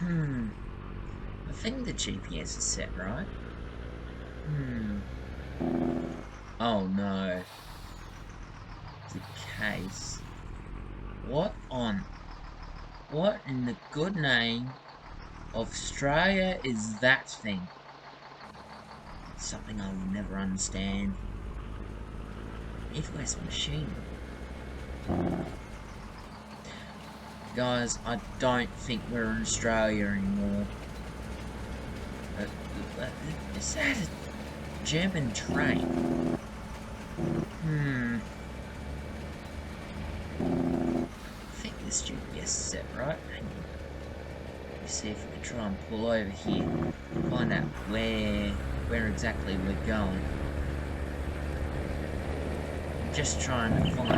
I think the GPS is set right. Oh no. The case. What in the good name of Australia is that thing? Something I will never understand. East-West machine. Guys, I don't think we're in Australia anymore. Is that a German train? I think this GPS is set right. Hang on. Let's see if we can try and pull over here. Find out where exactly we're going. Just trying to find a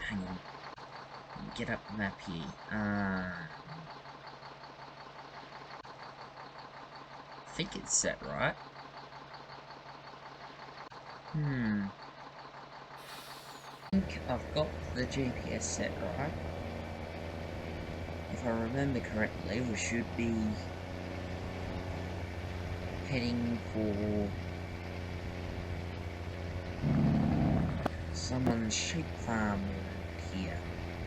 hang on. Get up the map here. I think it's set right. I think I've got the GPS set right. If I remember correctly, we should be heading for someone's sheep farm here.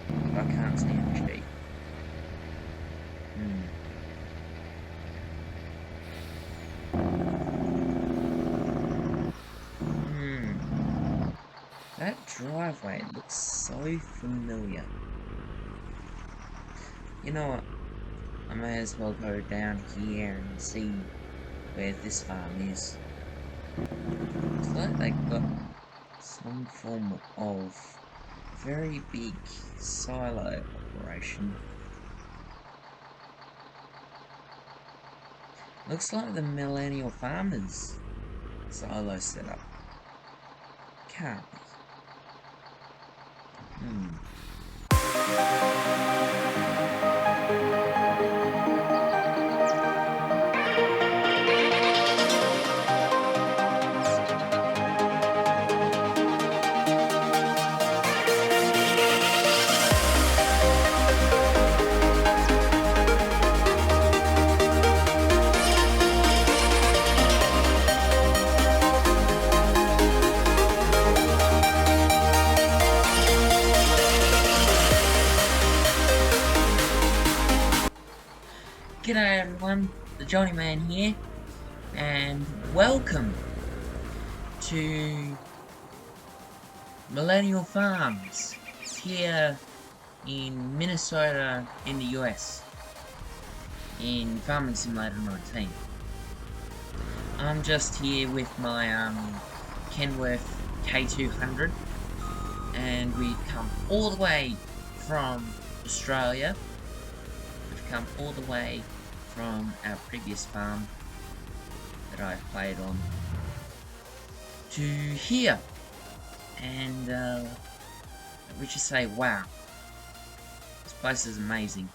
But I can't see any sheep. That driveway looks so familiar. You know what? I may as well go down here and see where this farm is. It's like they got some form of very big silo operation. Looks like the Millennial Farms silo setup. Can't be. G'day everyone, the Johnny Man here, and welcome to Millennial Farms here in Minnesota in the US, in Farming Simulator 19. I'm just here with my Kenworth K200, and we've come all the way from Australia. We've come all the way from our previous farm that I played on to here, and we just say wow, this place is amazing.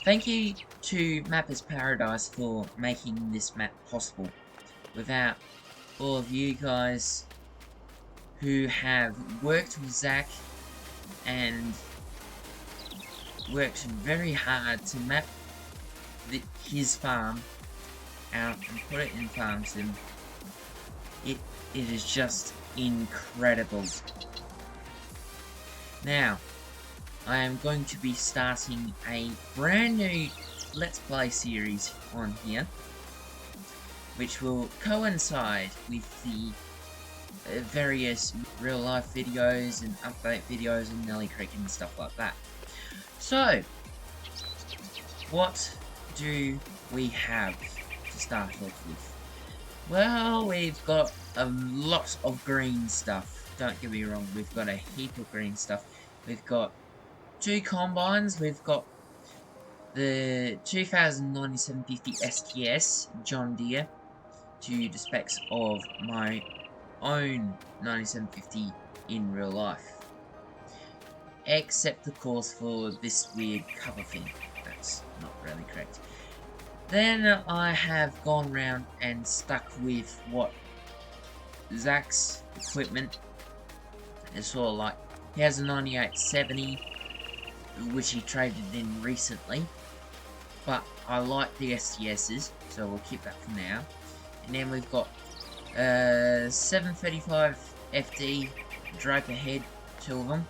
Thank you to Mapper's Paradise for making this map possible. Without all of you guys who have worked with Zach and worked very hard to map his farm out and put it in FarmSim. It is just incredible. Now, I am going to be starting a brand new Let's Play series on here, which will coincide with the various real life videos and update videos on Nelly Creek and stuff like that. So, what do we have to start off with? Well, we've got a lot of green stuff. Don't get me wrong, we've got a heap of green stuff. We've got 2 combines. We've got the 209750 STS John Deere to the specs of my own 9750 in real life. Except, of course, for this weird cover thing. That's not really correct. Then I have gone round and stuck with what Zach's equipment is sort of like He has a 9870, which he traded in recently. But I like the STSs, so we'll keep that for now. And then we've got 735 FD draper head, 2 of them.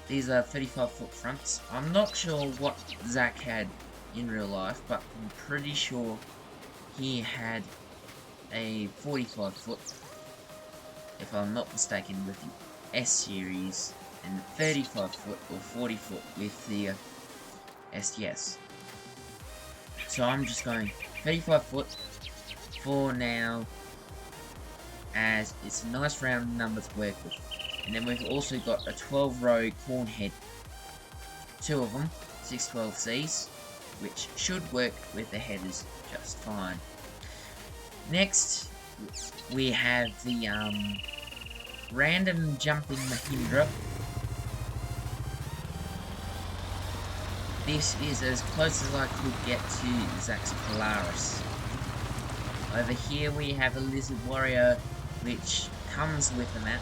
These are 35-foot fronts. I'm not sure what Zach had in real life, but I'm pretty sure he had a 45-foot, if I'm not mistaken, with the S series, and 35-foot or 40-foot with the STS. So I'm just going 35-foot for now, as it's a nice round number to work with. And then we've also got a 12-row corn head, 2 of them, 612Cs, which should work with the headers just fine. Next, we have the random jumping Mahindra. This is as close as I could get to Zach's Polaris. Over here we have a Lizard Warrior, which comes with the map,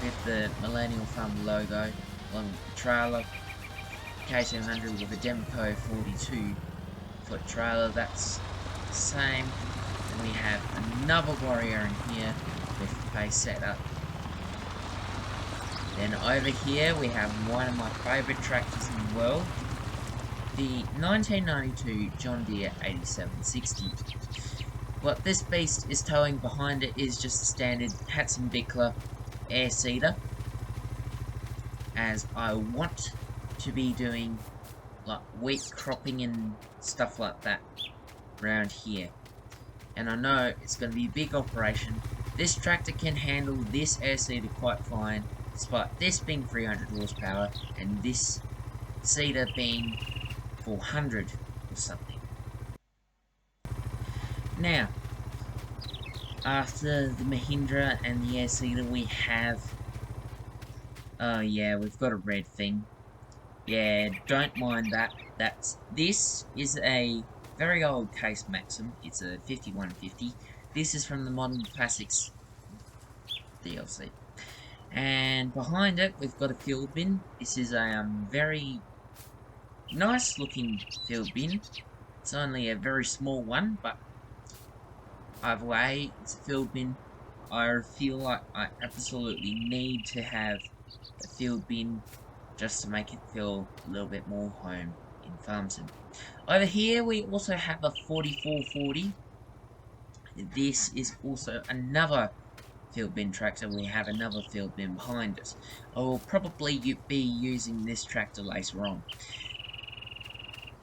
with the Millennial Farms logo, along with the trailer. K700 with a Demco 42-foot trailer, that's the same. And we have another Warrior in here with the pace setup. Then over here we have one of my favourite tractors in the world, the 1992 John Deere 8760. What this beast is towing behind it is just a standard Hatson Bickler air seeder, as I want to be doing like wheat cropping and stuff like that around here, and I know it's going to be a big operation. This tractor can handle this air seeder quite fine, despite this being 300 horsepower and this seeder being 400 or something. Now, after the Mahindra and the air seeder, we have, oh yeah, we've got a red thing. Yeah, don't mind that. This is a very old Case Maxim. It's a 5150. This is from the Modern Classics DLC. And behind it, we've got a field bin. This is a very nice looking field bin. It's only a very small one, but either way, it's a field bin. I feel like I absolutely need to have a field bin just to make it feel a little bit more home in Farmson. Over here we also have a 4440. This is also another field bin tractor. We have another field bin behind us. I will probably be using this tractor later on.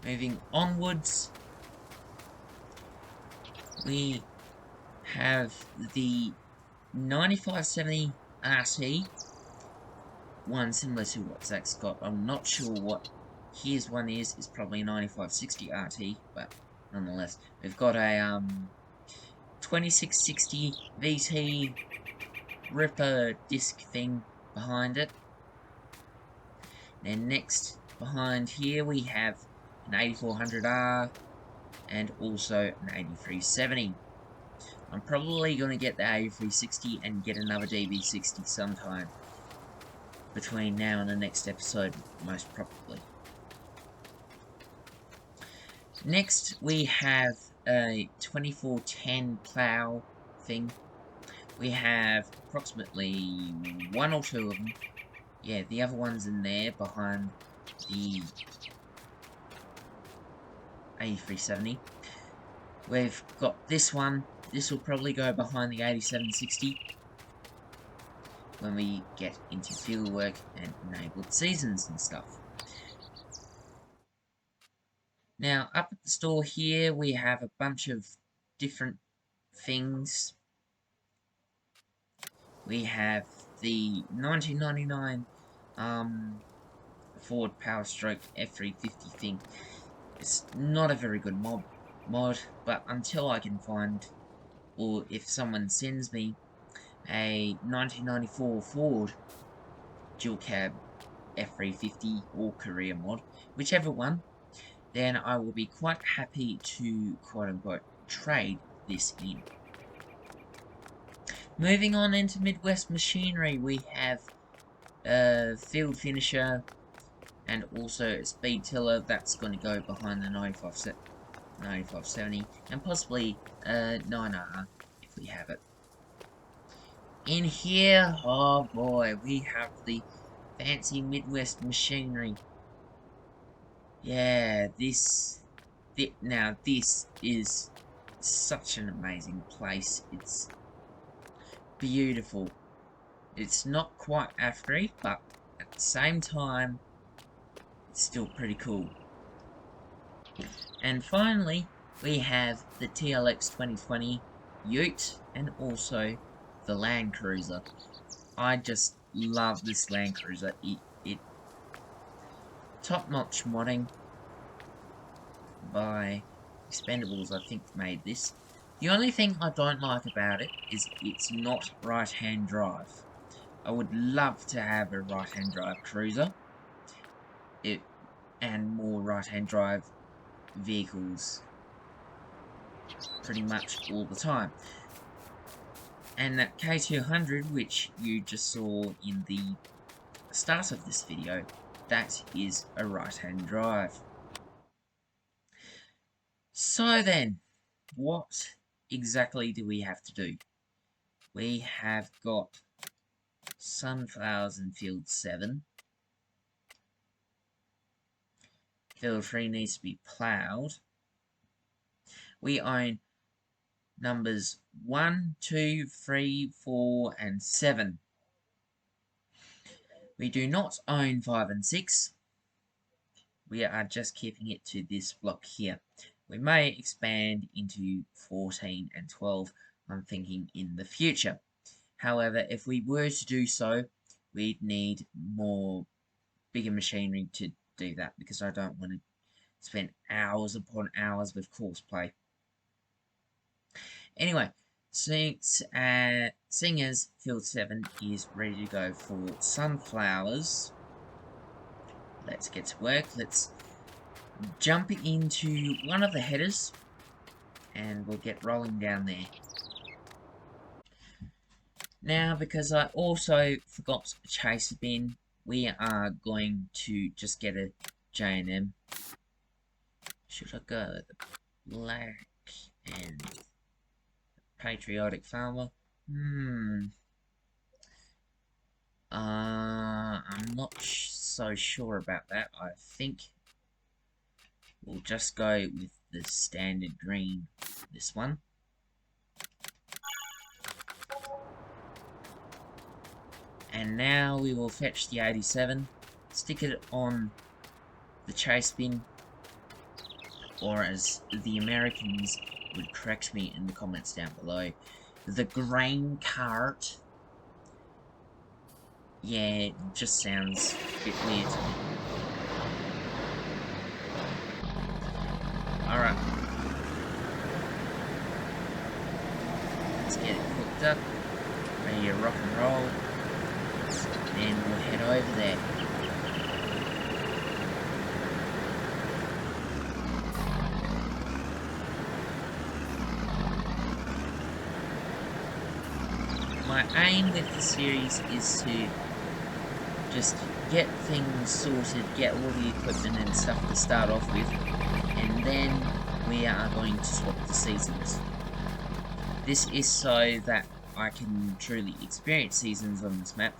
Moving onwards, we have the 9570 RT, one similar to what Zach's got. I'm not sure what his one is. It's probably a 9560 RT, but nonetheless, we've got a 2660 VT Ripper disc thing behind it. Then next, behind here, we have an 8400R and also an 8370. I'm probably going to get the 8360 and get another DB60 sometime between now and the next episode, most probably. Next, we have a 2410 plow thing. We have approximately 1 or 2 of them. Yeah, the other one's in there behind the 8370. We've got this one. This will probably go behind the 8760 when we get into field work and enabled seasons and stuff. Now, up at the store here, we have a bunch of different things. We have the 1999 Ford Power Stroke F350 thing. It's not a very good mod, but until I can find, or if someone sends me a 1994 Ford dual cab F350 or career mod, whichever one, then I will be quite happy to quote-unquote trade this in. Moving on into Midwest Machinery, we have field finisher, and also a speed tiller that's going to go behind the 9570, and possibly a 9R if we have it. In here, oh boy, we have the fancy Midwest machinery. Yeah, now this is such an amazing place. It's beautiful. It's not quite Afri, but at the same time, it's still pretty cool. And finally, we have the TLX 2020 Ute and also the Land Cruiser. I just love this Land Cruiser. It top-notch modding by Expendables, I think, made this. The only thing I don't like about it is it's not right-hand drive. I would love to have a right-hand drive cruiser and more right-hand drive vehicles pretty much all the time. And that K200, which you just saw in the start of this video, that is a right-hand drive. So then, what exactly do we have to do? We have got sunflowers in field 7. Field 3 needs to be ploughed. We own numbers 1, 2, 3, 4, and 7. We do not own 5 and 6. We are just keeping it to this block here. We may expand into 14 and 12, I'm thinking, in the future. However, if we were to do so, we'd need more bigger machinery to do that, because I don't want to spend hours upon hours with courseplay. Anyway, seeing as field 7 is ready to go for sunflowers, let's get to work. Let's jump into one of the headers and we'll get rolling down there. Now, because I also forgot a chaser bin, we are going to just get a J&M. Should I go with the black and patriotic farmer? I'm not so sure about that. I think we'll just go with the standard green, this one. And now we will fetch the 87, stick it on the chase bin, or as the Americans would correct me in the comments down below, the grain cart. Yeah, it just sounds a bit weird to me. Alright. Let's get it cooked up, ready to rock and roll, and we'll head over there. My aim with the series is to just get things sorted, get all the equipment and stuff to start off with, and then we are going to swap the seasons. This is so that I can truly experience seasons on this map,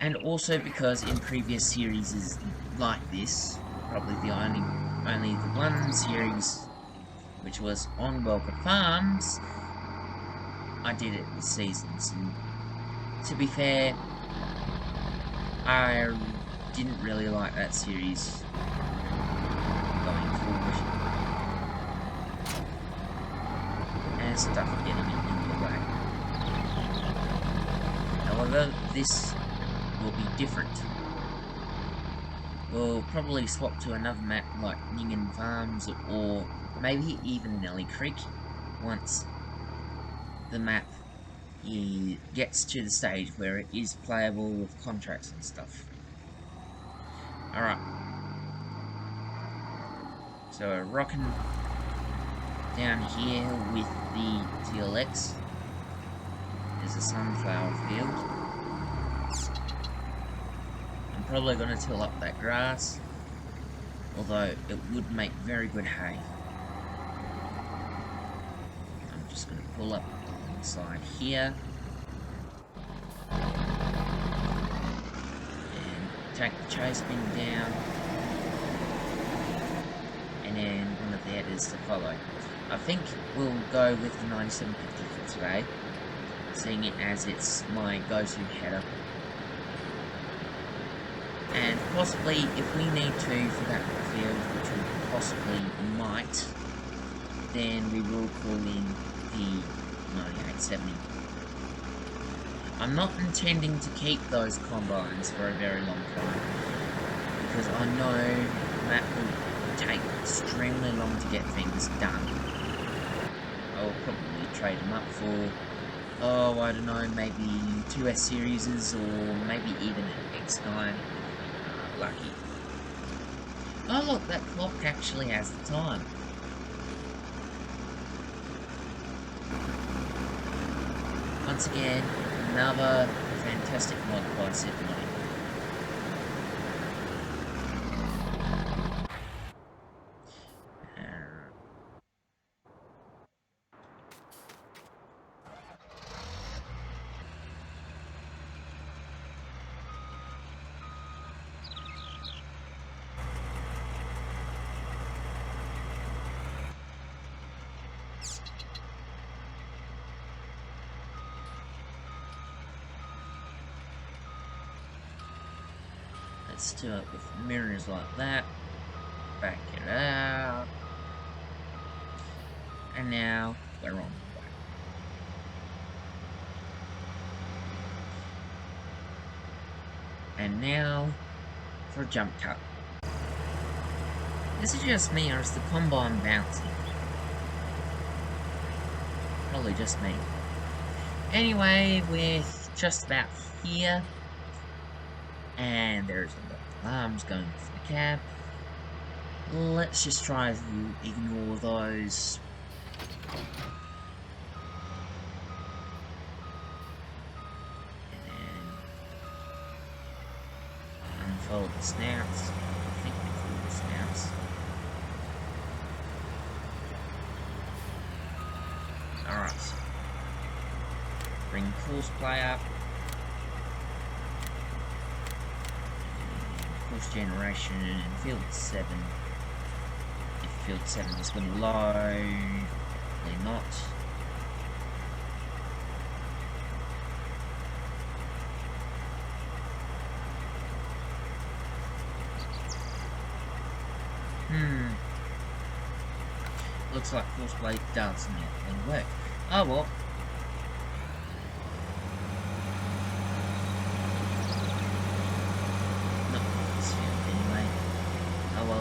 and also because in previous series like this, probably the only the one series which was on Welker Farms, I did it with seasons, and to be fair, I didn't really like that series going forward, and stuff getting in the way. However, this will be different. We'll probably swap to another map like Millennial Farms, or maybe even Nelly Creek, once the map gets to the stage where it is playable with contracts and stuff. Alright. So we're rocking down here with the TLX. There's a sunflower field. probably going to till up that grass, although it would make very good hay. I'm just going to pull up alongside here and take the chase bin down, and then one of the others to follow. I think we'll go with the 9750 for today, seeing it as it's my go-to header. And possibly, if we need to for that field, which we possibly might, then we will call in the 9870. I'm not intending to keep those combines for a very long time, because I know that will take extremely long to get things done. I will probably trade them up for, oh, I don't know, maybe 2S series or maybe even an X9. Lucky. Oh look, that clock actually has the time. Once again, another fantastic mod by Supermoddy. Let's do it with mirrors like that. Back it out. And now we're on the way. And now for a jump cut. Is it just me, or is the combine bouncing? Probably just me. Anyway, we're just about here. And there's a lot of alarms going off the cab. Let's just try to ignore those. And then unfold the snouts. I think we call the snouts. Alright. Bring course play up. Course generation in field 7. If field 7 is going to load, probably not. Looks like course play doesn't actually work. Oh well.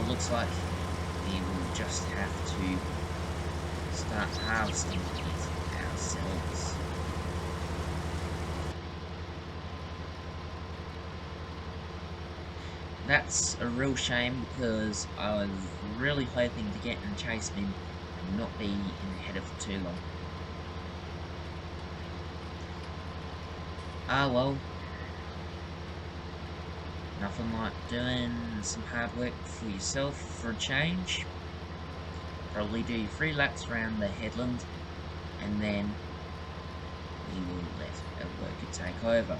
Looks like we will just have to start harvesting it ourselves. That's a real shame, because I was really hoping to get in chase bin and not be in the header for too long. Ah well. Nothing like doing some hard work for yourself for a change. Probably do 3 laps around the headland, and then we will let a worker take over.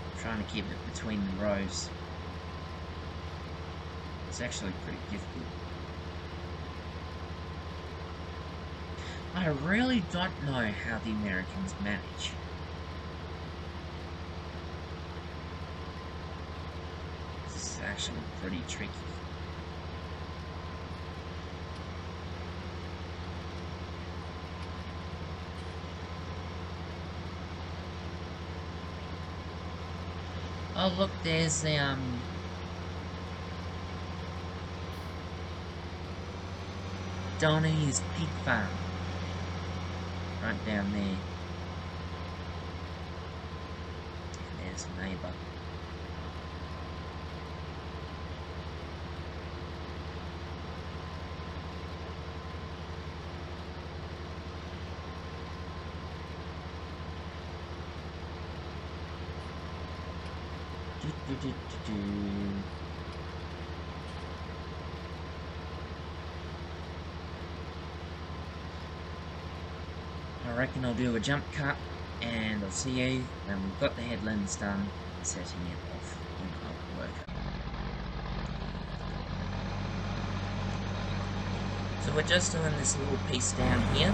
I'm trying to keep it between the rows. It's actually pretty difficult. I really don't know how the Americans manage. Actually pretty tricky. Oh look, there's the Donnie's pig farm right down there. And there's a neighbour. Do, do, do, do, do. I reckon I'll do a jump cut, and I'll see you when we've got the headlands done, setting it off on our worker. So we're just doing this little piece down here.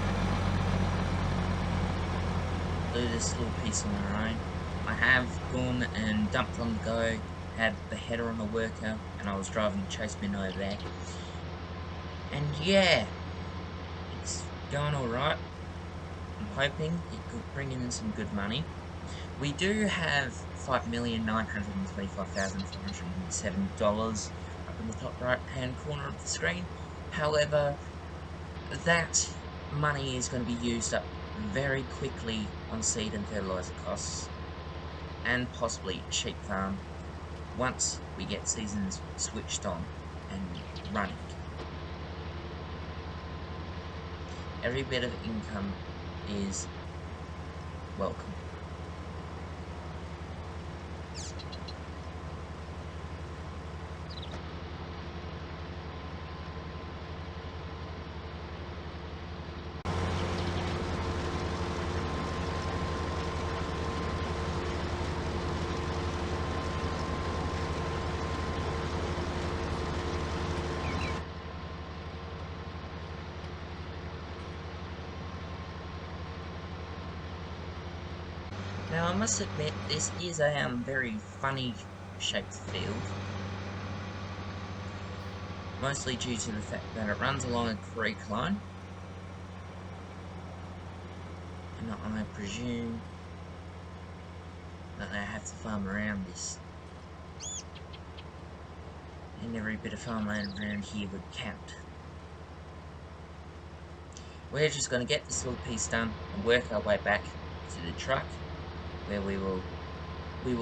Do this little piece on our own. I have gone and dumped on the go, had the header on the worker, and I was driving the chase bin over there. And yeah, it's going alright. I'm hoping it could bring in some good money. We do have $5,925,407 up in the top right hand corner of the screen. However, that money is going to be used up very quickly on seed and fertilizer costs, and possibly sheep farm, once we get seasons switched on and running. Every bit of income is welcome. Now I must admit, this is a very funny shaped field, mostly due to the fact that it runs along a creek line, and I presume that they have to farm around this, and every bit of farmland around here would count. We're just going to get this little piece done and work our way back to the truck, where we will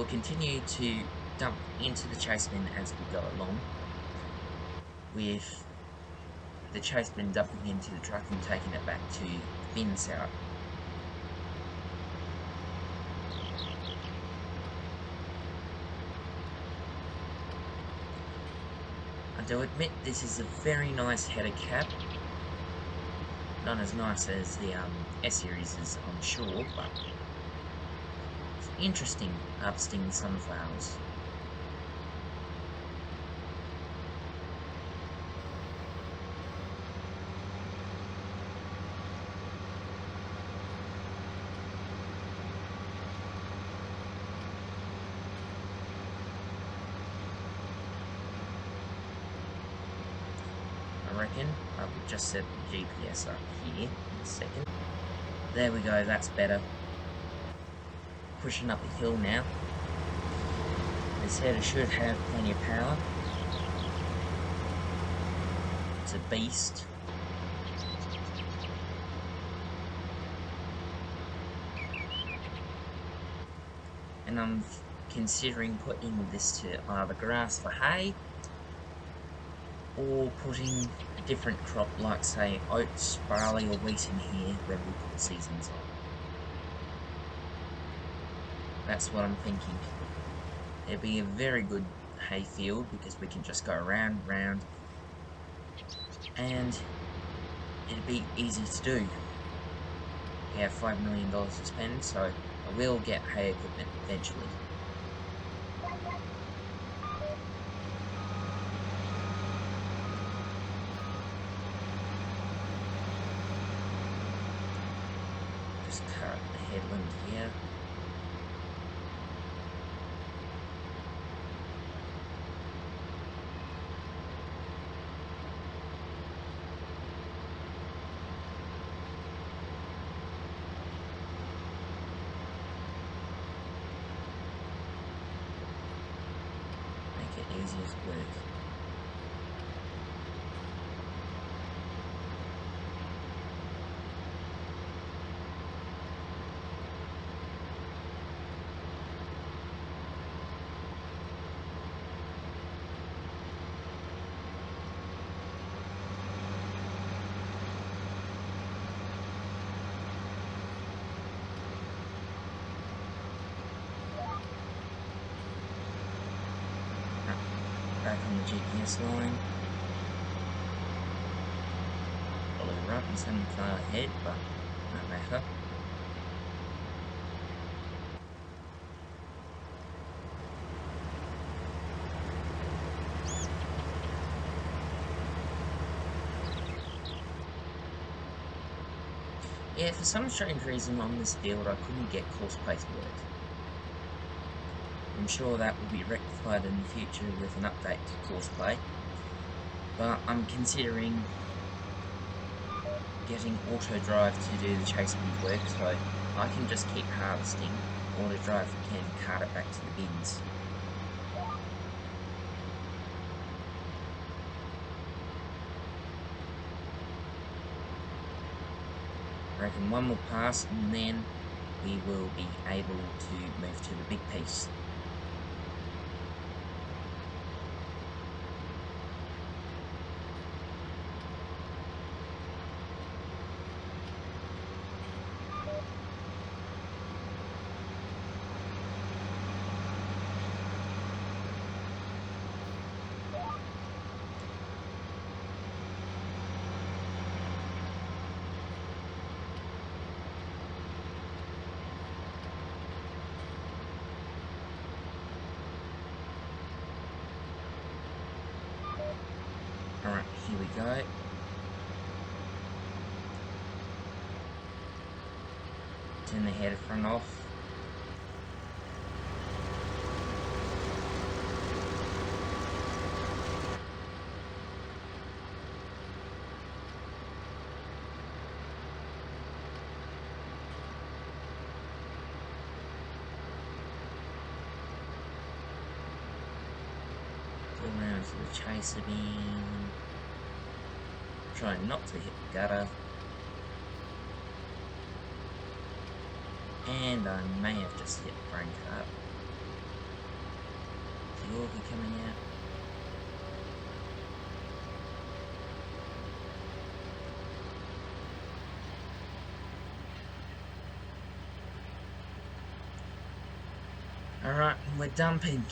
continue to dump into the chase bin as we go along, with the chase bin dumping into the truck and taking it back to the bin side. I do admit this is a very nice header cap. Not as nice as the S-Series is, I'm sure, but it's interesting harvesting sunflowers. I reckon I will just set the GPS up here in a second. There we go, that's better. Pushing up the hill now. This header should have plenty of power. It's a beast. And I'm considering putting this to either grass for hay, or putting a different crop like, say, oats, barley or wheat in here when we put the seasons on. That's what I'm thinking. It'd be a very good hay field because we can just go around and round, and it'd be easy to do. We have $5 million to spend, so I will get hay equipment eventually. Just cut the headland here. Easy as work. back on the GPS line. Probably right and some far ahead, but no matter. Yeah, for some strange reason on this build I couldn't get course play to work. I'm sure that will be rectified in the future with an update to course play, but I'm considering getting auto drive to do the chase bin work, so I can just keep harvesting. Auto drive can cart it back to the bins. I reckon one will pass and then we will be able to move to the big piece. Alright, here we go. Turn the header front off. Go around to the chaser beam. Try not to hit the gutter. And I may have just hit the brain cart. Is the Welker coming out? Alright, we're dumping.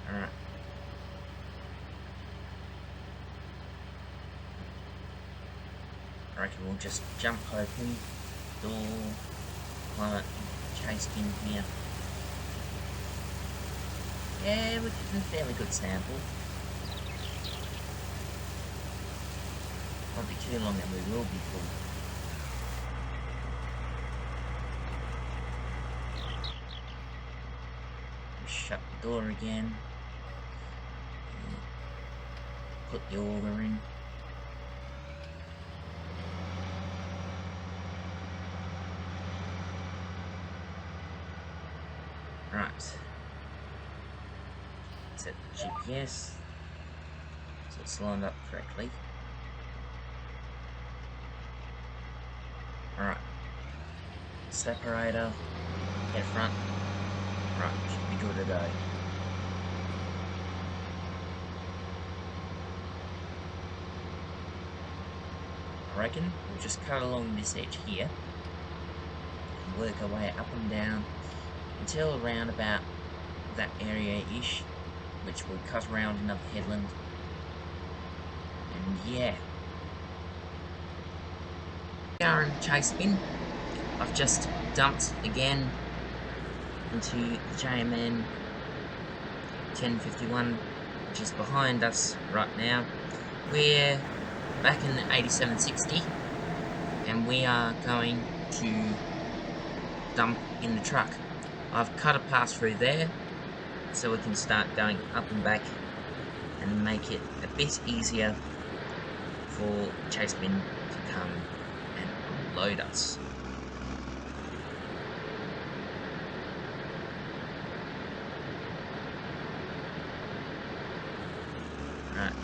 Alright. I reckon we'll just jump open, door, climb it, chase bin here. Yeah, we're getting a fairly good sample. Won't be too long and we will be full. Shut the door again. Put the auger in. Right. Set the GPS so it's lined up correctly. Alright. Separator. Head front. Right, should be good to go. I reckon we'll just cut along this edge here and work our way up and down until around about that area-ish, which will cut around another headland. And yeah. Current chase bin. I've just dumped again into the JMN 1051, which is behind us right now. We're back in the 8760 and we are going to dump in the truck. I've cut a pass through there so we can start going up and back and make it a bit easier for chase bin to come and unload us.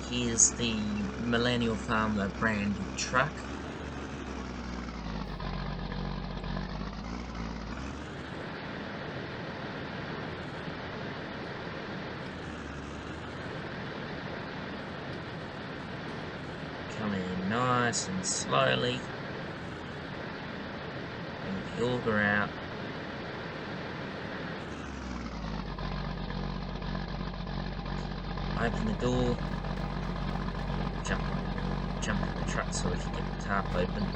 Here's the Millennial Farms brand truck. Coming in nice and slowly. Bring the auger out. Open the door, jump in the truck so we can get the tarp open.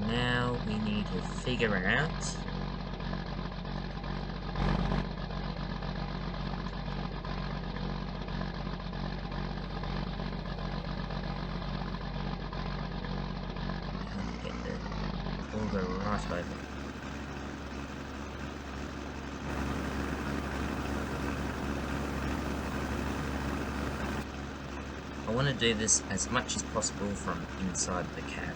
Now we need to figure out the right over. I want to do this as much as possible from inside the cab.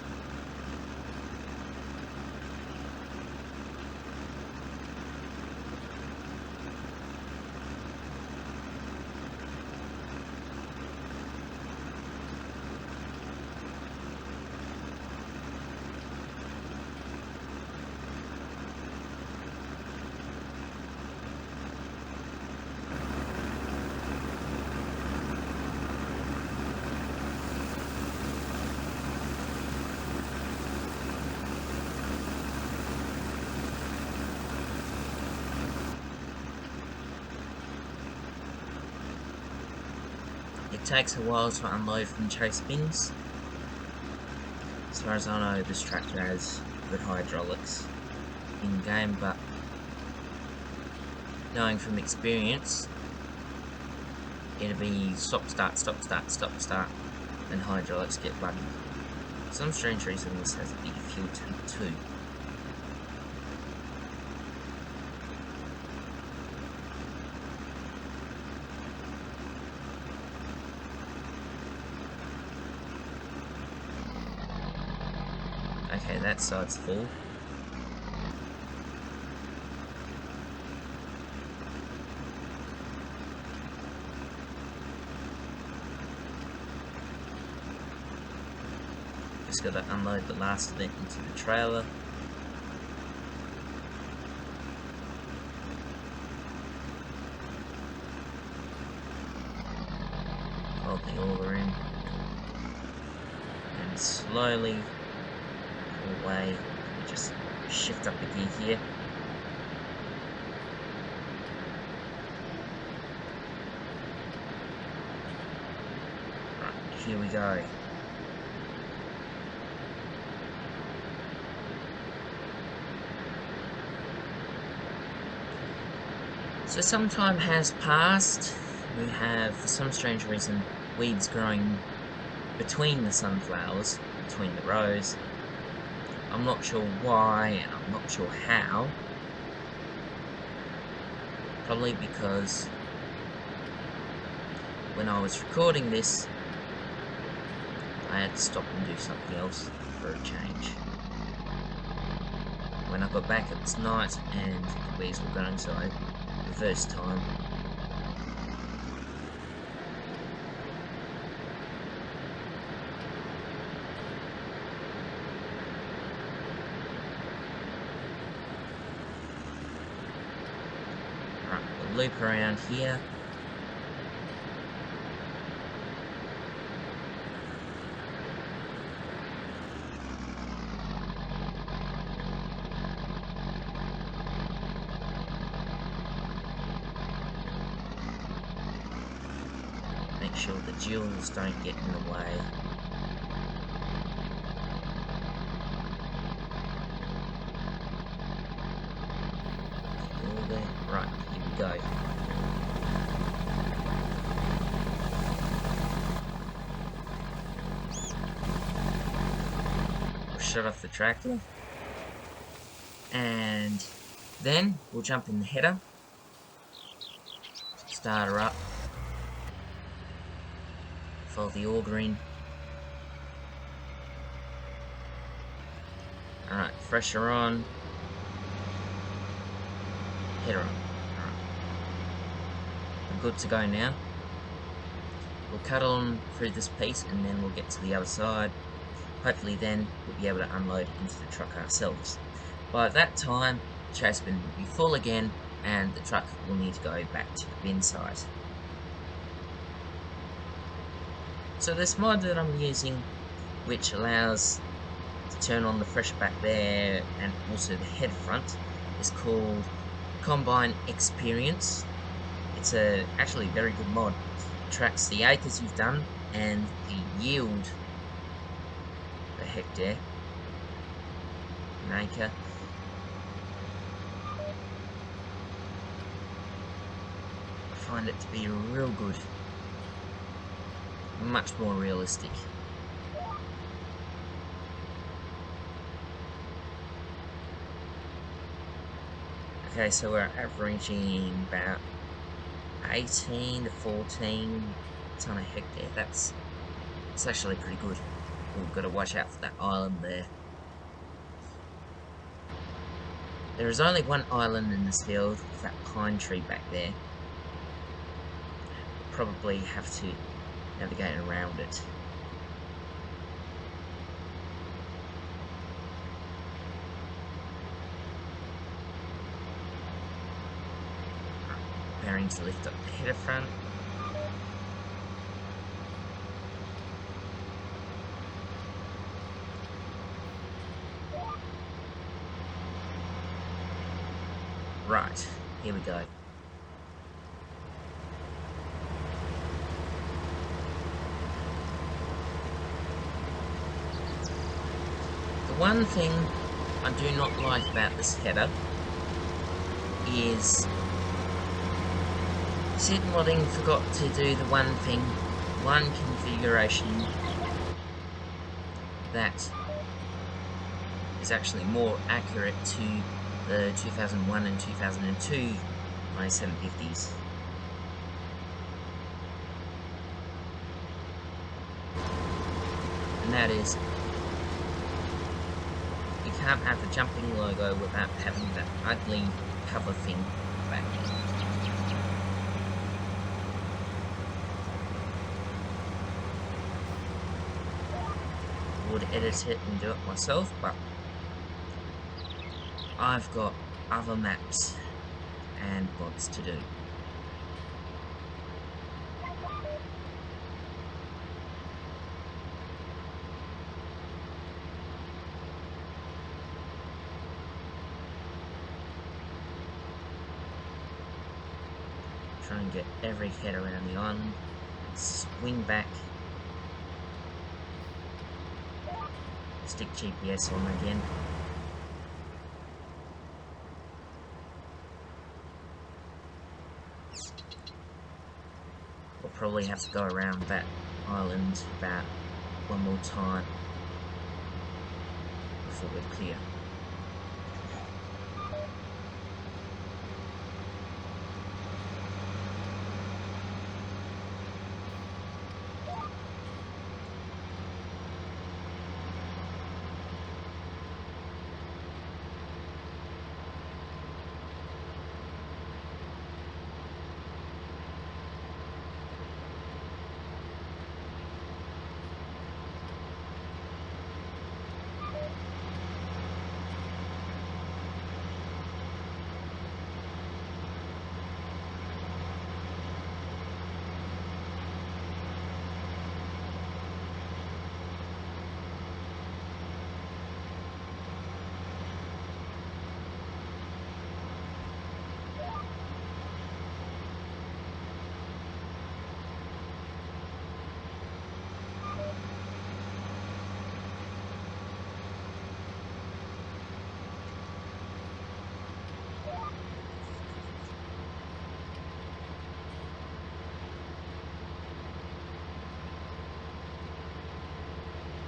It takes a while to unload from chase bins. As far as I know, this tractor has good hydraulics in game, but knowing from experience, it'll be stop, start, stop, start, stop, start, and hydraulics get buggy. For some strange reason, this has a big fuel tank too. Okay, that side's full. Just got to unload the last of it into the trailer. Fold the auger in. And slowly away. Just shift up the gear here. Right, here we go. So some time has passed. We have, for some strange reason, weeds growing between the sunflowers, between the rows. I'm not sure why, and I'm not sure how. Probably because when I was recording this, I had to stop and do something else for a change. When I got back, it was night and the weeds were growing, so I reversed time. Loop around here. Make sure the jewels don't get in the way. Right, here we go. We'll shut off the tractor. And then we'll jump in the header. Start her up. Fold the auger in. Alright, fresher on. Header on. Alright. We're good to go now. We'll cut on through this piece and then we'll get to the other side. Hopefully then we'll be able to unload into the truck ourselves. By that time, the chase bin will be full again and the truck will need to go back to the bin site. So this mod that I'm using, which allows to turn on the fresh back there and also the head front, is called Combine Experience. It's a actually very good mod. It tracks the acres you've done and the yield per hectare, an acre. I find it to be real good, much more realistic. Okay, so we're averaging about 18 to 14 ton a hectare. It's actually pretty good. We've got to watch out for that island there. There is only one island in this field with that pine tree back there. We'll probably have to navigate around it. Bearing to lift up the header front. Right, here we go. The one thing I do not like about this header is Sid Modding forgot to do the one thing, one configuration that is actually more accurate to the 2001 and 2002 i750s. And that is, you can't have the jumping logo without having that ugly cover thing back in. Would edit it and do it myself, but I've got other maps and mods to do. Try and get every head around the island, swing back, stick GPS on again. We'll probably have to go around that island about one more time before we're clear.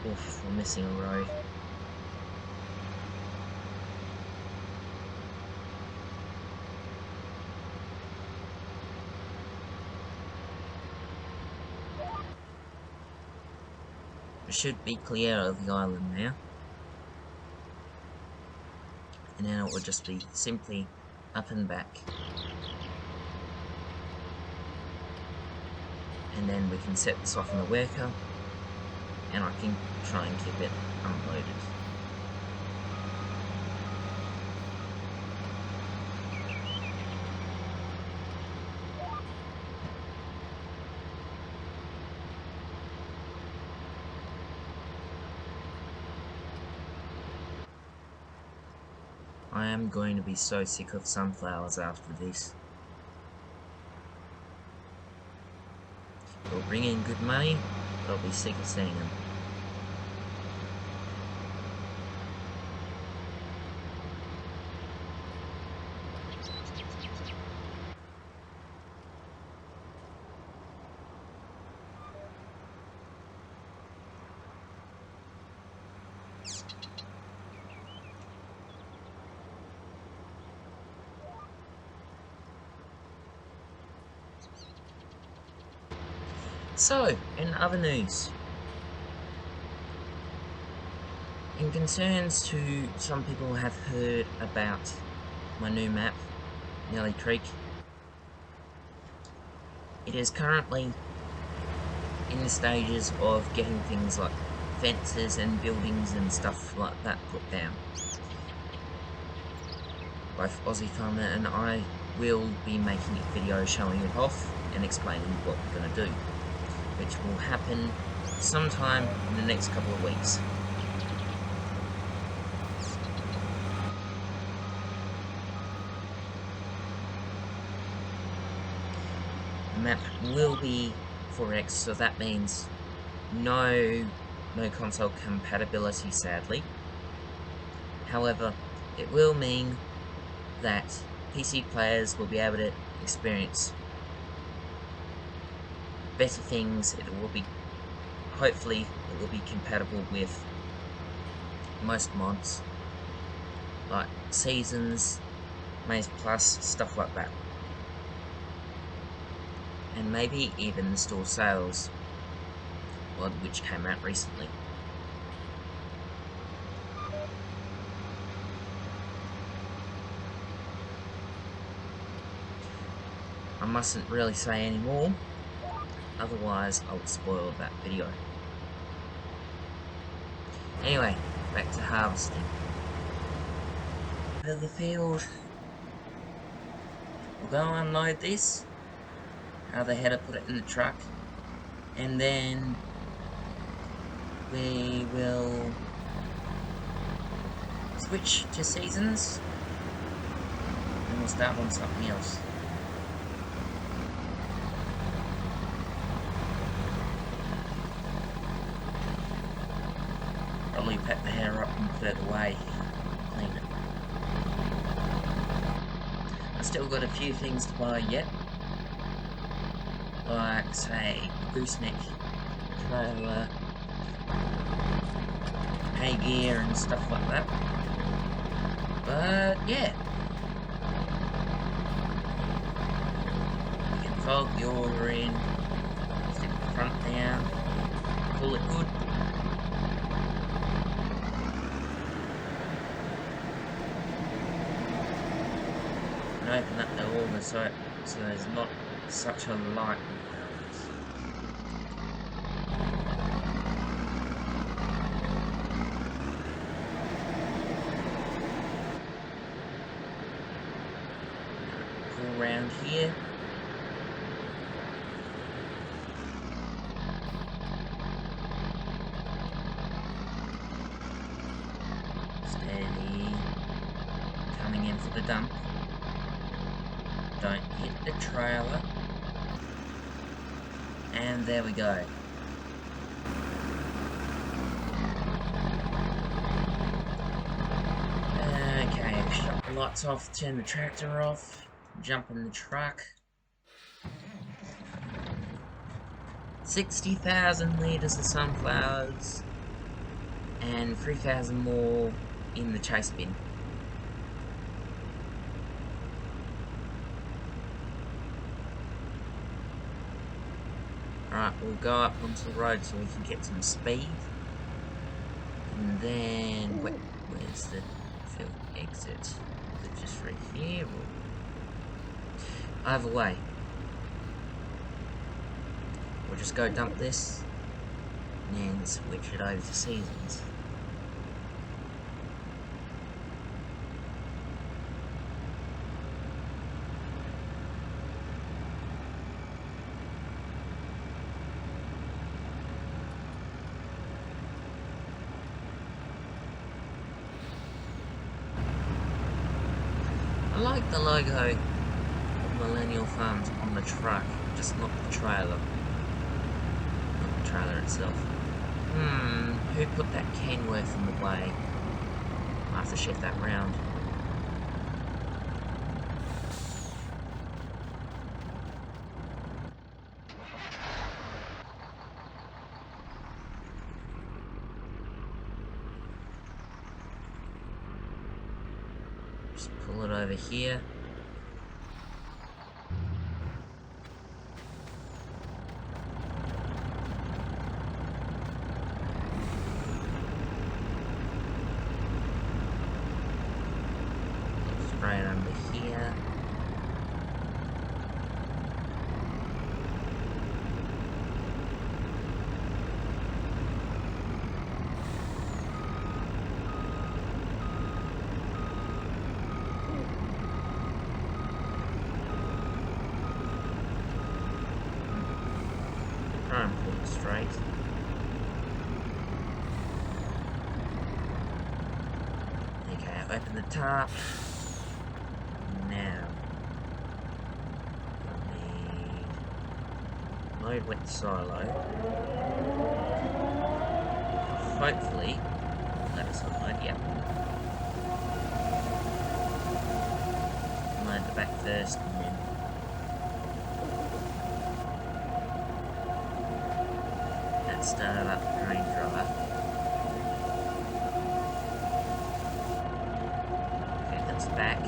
Oof, we're missing a row. We should be clear of the island now. And now it will just be simply up and back. And then we can set this off on the Welker, and I can try and keep it unloaded. I am going to be so sick of sunflowers after this. They'll bring in good money, but I'll be sick of seeing them. So, in other news, in concerns to some people have heard about my new map, Nelly Creek, it is currently in the stages of getting things like fences and buildings and stuff like that put down. Both Aussie Farmer and I will be making a video showing it off and explaining what we're going to do, which will happen sometime in the next couple of weeks. The map will be 4X, so that means no console compatibility, sadly. However, it will mean that PC players will be able to experience better things. It will be, hopefully, it will be compatible with most mods, like Seasons, Maze Plus, stuff like that. And maybe even the store sales mod, which came out recently. I mustn't really say any more, otherwise I'll spoil that video. Anyway, back to harvesting. Out of the field. We'll go unload this. Other header, put it in the truck, and then we will switch to Seasons, and we'll start on something else. Probably pack the header up and put it away, clean it. I've still got a few things to buy yet, like, say, gooseneck, trailer, hay gear and stuff like that. But, yeah. You can fold the order in, stick the front down, call it good. And open up the order so there's not such a light. Go around here. Steady. Coming in for the dump. Don't hit the trailer. And there we go. Okay, shut the lights off, turn the tractor off, jump in the truck. 60,000 litres of sunflowers and 3,000 more in the chase bin. Alright, we'll go up onto the road so we can get some speed. And then, where's the field exit? Is it just right here? Or... either way. We'll just go dump this and switch it over to Seasons. like the logo of Millennial Farms on the truck, just not the trailer. Not the trailer itself. Who put that Kenworth in the way? I'll have to shift that round. Just pull it over here. Straight under here. Try and pull it straight. Okay, open the top. Now, I need load wet silo. Hopefully, let us unload. Yep. Load the back first, and then that started up the grain dryer. Okay, that's back.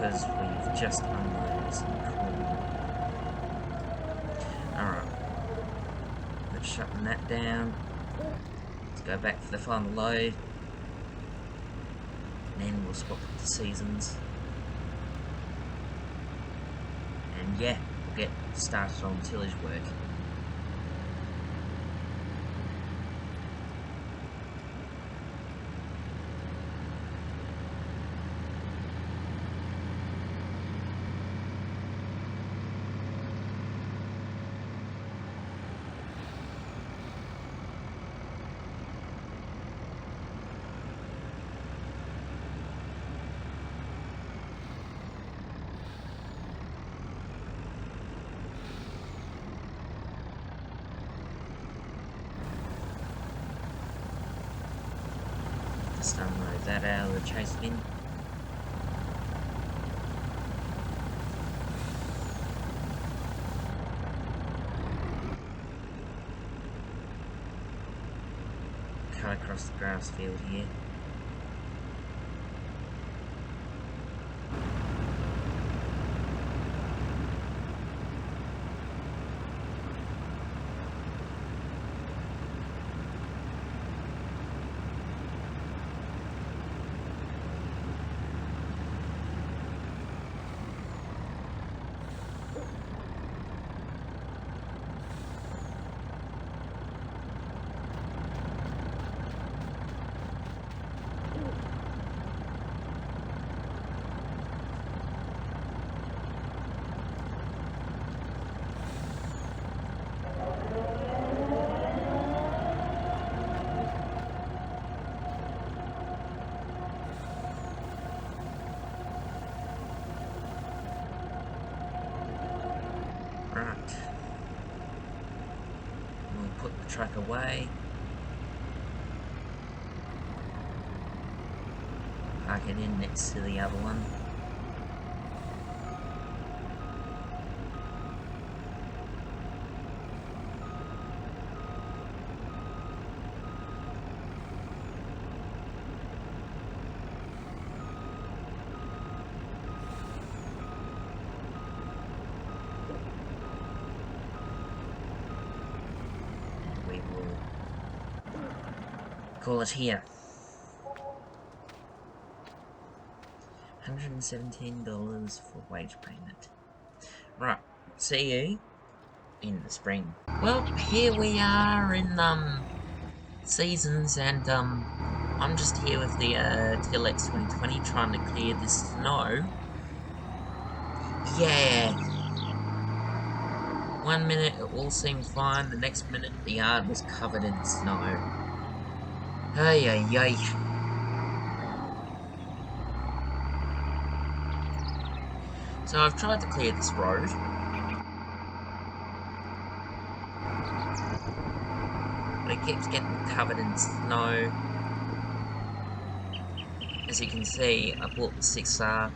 Because we've just unloaded some corn. Alright. Let's shutting that down. Let's go back for the final load. And then we'll swap it to seasons. And yeah, we'll get started on tillage work. Just unload that out of the chase bin. Cut across the grass field here. Put the truck away. Park it in next to the other one. Call it here. $117 for wage payment. Right, see you in the spring. Well, here we are in seasons, and I'm just here with the TLX 2020 trying to clear the snow. Yeah. 1 minute it all seemed fine, the next minute the yard was covered in snow. Ay ay ay. So I've tried to clear this road. But it keeps getting covered in snow. As you can see, I bought the 6R,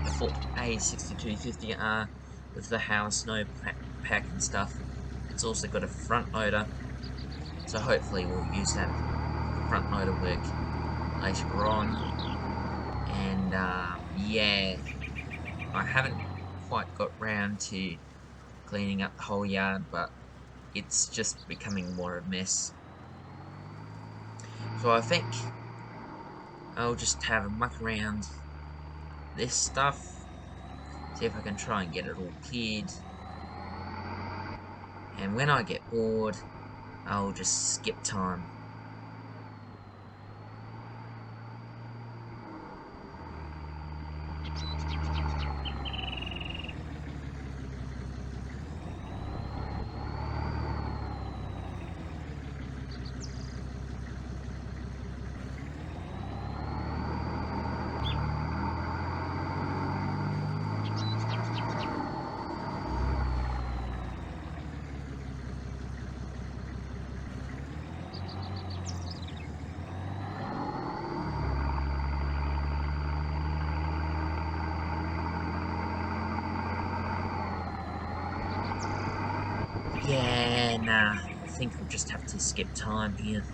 the Ford A6250R with the Howard snow pack and stuff. It's also got a front loader, so hopefully we'll use that front loader work later on. And yeah, I haven't quite got round to cleaning up the whole yard, but it's just becoming more of a mess. So I think I'll just have a muck around this stuff, see if I can try and get it all cleared, and when I get bored, I'll just skip time. Yeah, nah, I think we'll just have to skip time here.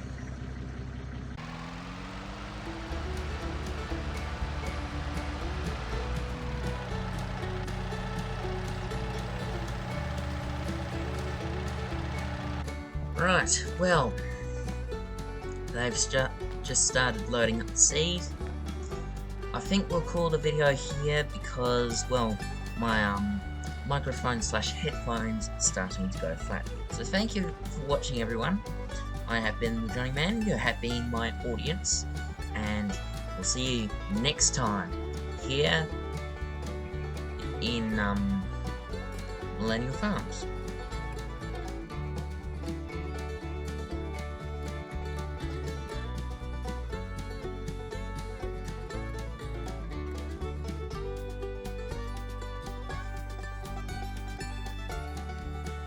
Right, well, they've just started loading up the seed. I think we'll call the video here because, well, my microphone / headphones starting to go flat. So thank you for watching, everyone. I have been the Johnny Man, you have been my audience, and we'll see you next time here in Millennial Farms.